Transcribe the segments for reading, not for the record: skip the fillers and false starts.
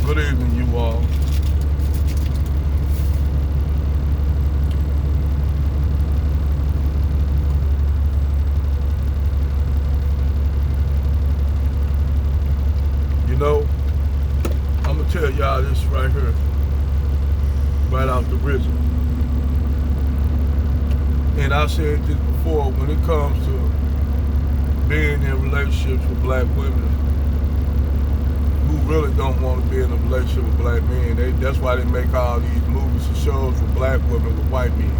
Good evening, you all. You know, I'm gonna tell y'all this right here, right out the rhythm. And I said this before, when it comes to being in relationships with black women who really don't want to be in a relationship with black men, that's why they make all these movies and shows with black women with white men.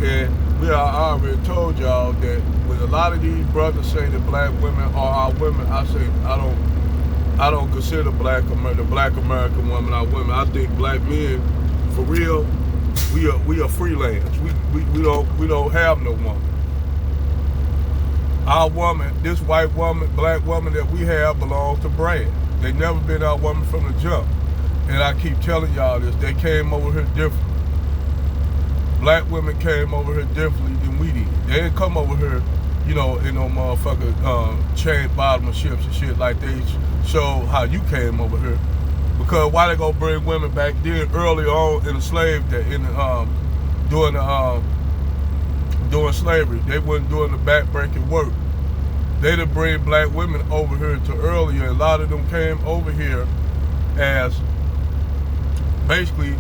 And I already told y'all that when a lot of these brothers say that black women are our women, I say I don't consider the black American women our women. I think black men, for real, we are freelance. We don't have no woman. Our woman, this white woman, black woman that we have belongs to Brad. They never been our woman from the jump. And I keep telling y'all this, they came over here different. Black women came over here differently than we did. They didn't come over here, in no motherfucker chain bottom ships and shit like they show how you came over here. Because why they gonna bring women back then early on in the slave day, during slavery? They wasn't doing the back-breaking work. They done bring black women over here to earlier. A lot of them came over here as basically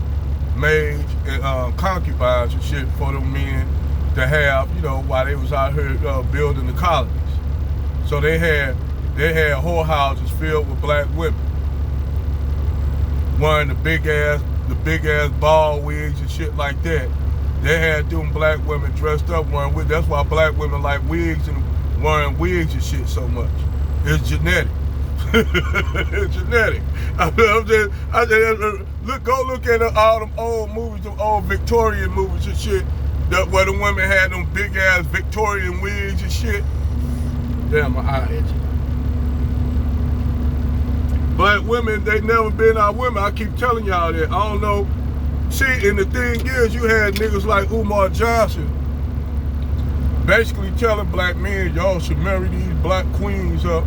maids and concubines and shit for them men to have, while they was out here building the colonies. So they had whorehouses filled with black women, wearing the big ass ball wigs and shit like that. They had them black women dressed up wearing wigs. That's why black women like wigs and wearing wigs and shit so much. It's genetic. It's genetic. Go look at all them old movies, them old Victorian movies and shit, where the women had them big ass Victorian wigs and shit. Damn, my eye itching. Black women, they never been our women. I keep telling y'all that. I don't know. See, and the thing is, you had niggas like Umar Johnson basically telling black men, y'all should marry these black queens up.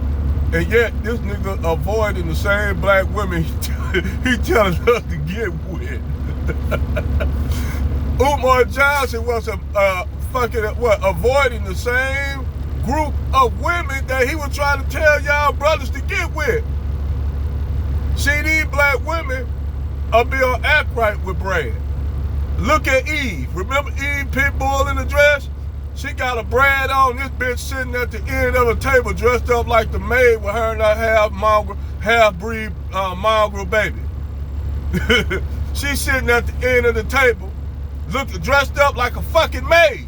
And yet, this nigga avoiding the same black women he telling us to get with. Umar Johnson was avoiding the same group of women that he was trying to tell y'all brothers to get with. See, these black women are being act right with Brad. Look at Eve. Remember Eve Pitbull in the dress? She got a Brad on, this bitch sitting at the end of the table dressed up like the maid with her and her half-breed mongrel baby. She's sitting at the end of the table, dressed up like a fucking maid.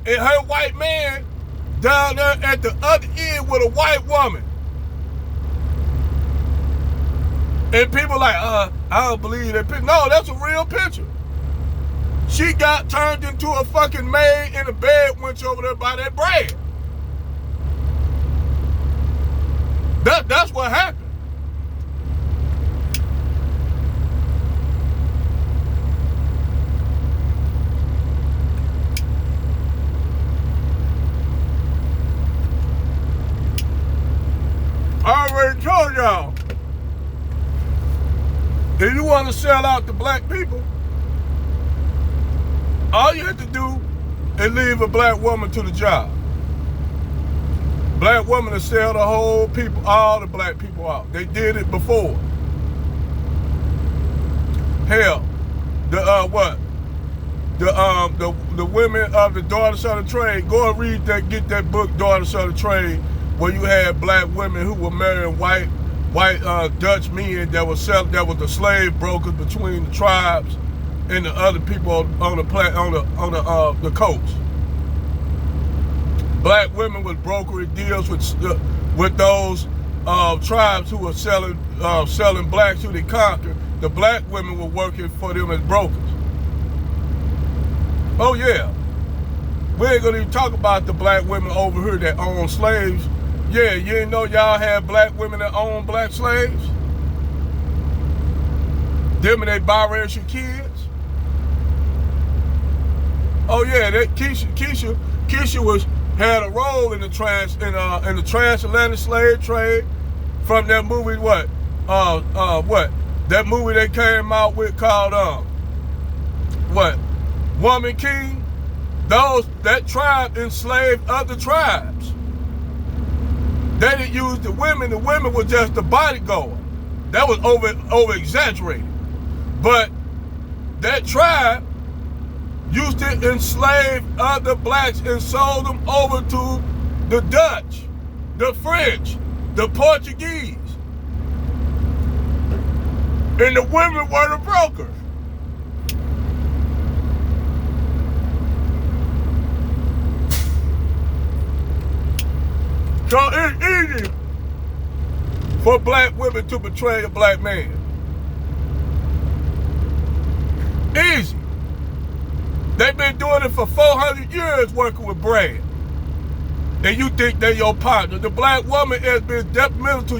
And her white man down there at the other end with a white woman. And people like, I don't believe that picture. No, that's a real picture. She got turned into a fucking maid in a bed wench over there by that Brad. That's what happened. I already told y'all. If you want to sell out to black people, all you have to do is leave a black woman to the job. Black woman to sell the whole people, all the black people out. They did it before. Hell, the women of the Daughters of the Trade. Go and read that, get that book, Daughters of the Trade, where you had black women who were marrying white Dutch men that was the slave brokers between the tribes and the other people on the coast. Black women was brokering deals with those tribes who were selling blacks who they conquered. The black women were working for them as brokers. Oh yeah, we ain't gonna even talk about the black women over here that own slaves. Yeah, you didn't know y'all had black women that own black slaves? Them and they biracial kids? Oh yeah, that Keisha had a role in the transatlantic slave trade from that movie, what? what? That movie they came out with called what? Woman King. That tribe enslaved other tribes. They didn't use the women. The women were just the bodyguard. That was over exaggerated. But that tribe used to enslave other blacks and sold them over to the Dutch, the French, the Portuguese. And the women were the brokers. So it's easy for black women to betray a black man. Easy. They've been doing it for 400 years working with Brad. And you think they're your partner. The black woman has been detrimental to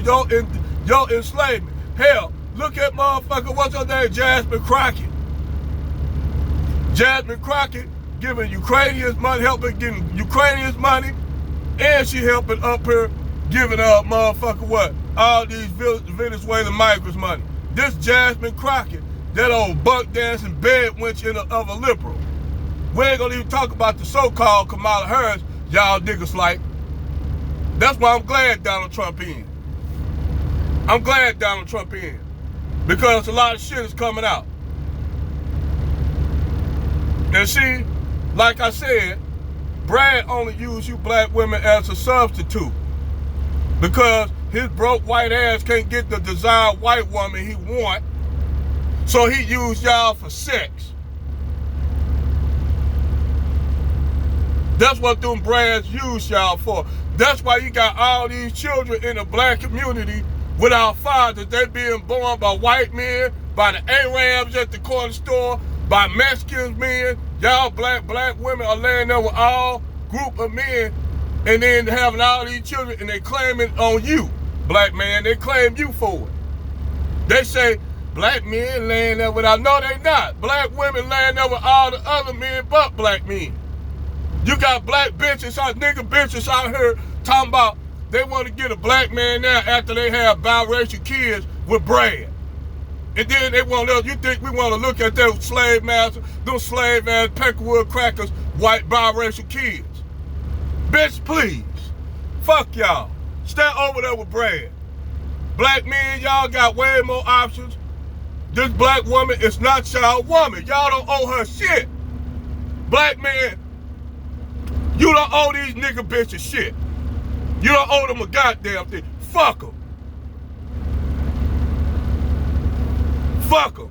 your enslavement. Hell, look at motherfucker, what's her name? Jasmine Crockett. Jasmine Crockett giving Ukrainians money, helping getting Ukrainians money. And she helping up here, giving motherfucker what? All these Venezuelan migrants money. This Jasmine Crockett, that old buck dancing bed wench of a liberal. We ain't gonna even talk about the so-called Kamala Harris, y'all niggas like. That's why I'm glad Donald Trump in. I'm glad Donald Trump in. Because a lot of shit is coming out. And see, like I said, Brad only used you black women as a substitute because his broke white ass can't get the desired white woman he want, so he used y'all for sex. That's what them Brads use y'all for. That's why you got all these children in the black community without fathers. They being born by white men, by the Arabs at the corner store, by Mexican men. Y'all black women are laying there with all group of men and then having all these children and they claim it on you, black man. They claim you for it. They say black men laying there without, no they not. Black women laying there with all the other men but black men. You got black bitches out, nigga bitches out here talking about they want to get a black man now after they have biracial kids with Brad. And then they want us, you think we want to look at those slave masters, those slave ass Peckerwood crackers, white biracial kids. Bitch, please. Fuck y'all. Stay over there with Brad. Black men, y'all got way more options. This black woman is not y'all woman. Y'all don't owe her shit. Black man, you don't owe these nigga bitches shit. You don't owe them a goddamn thing. Fuck them. Fuck them.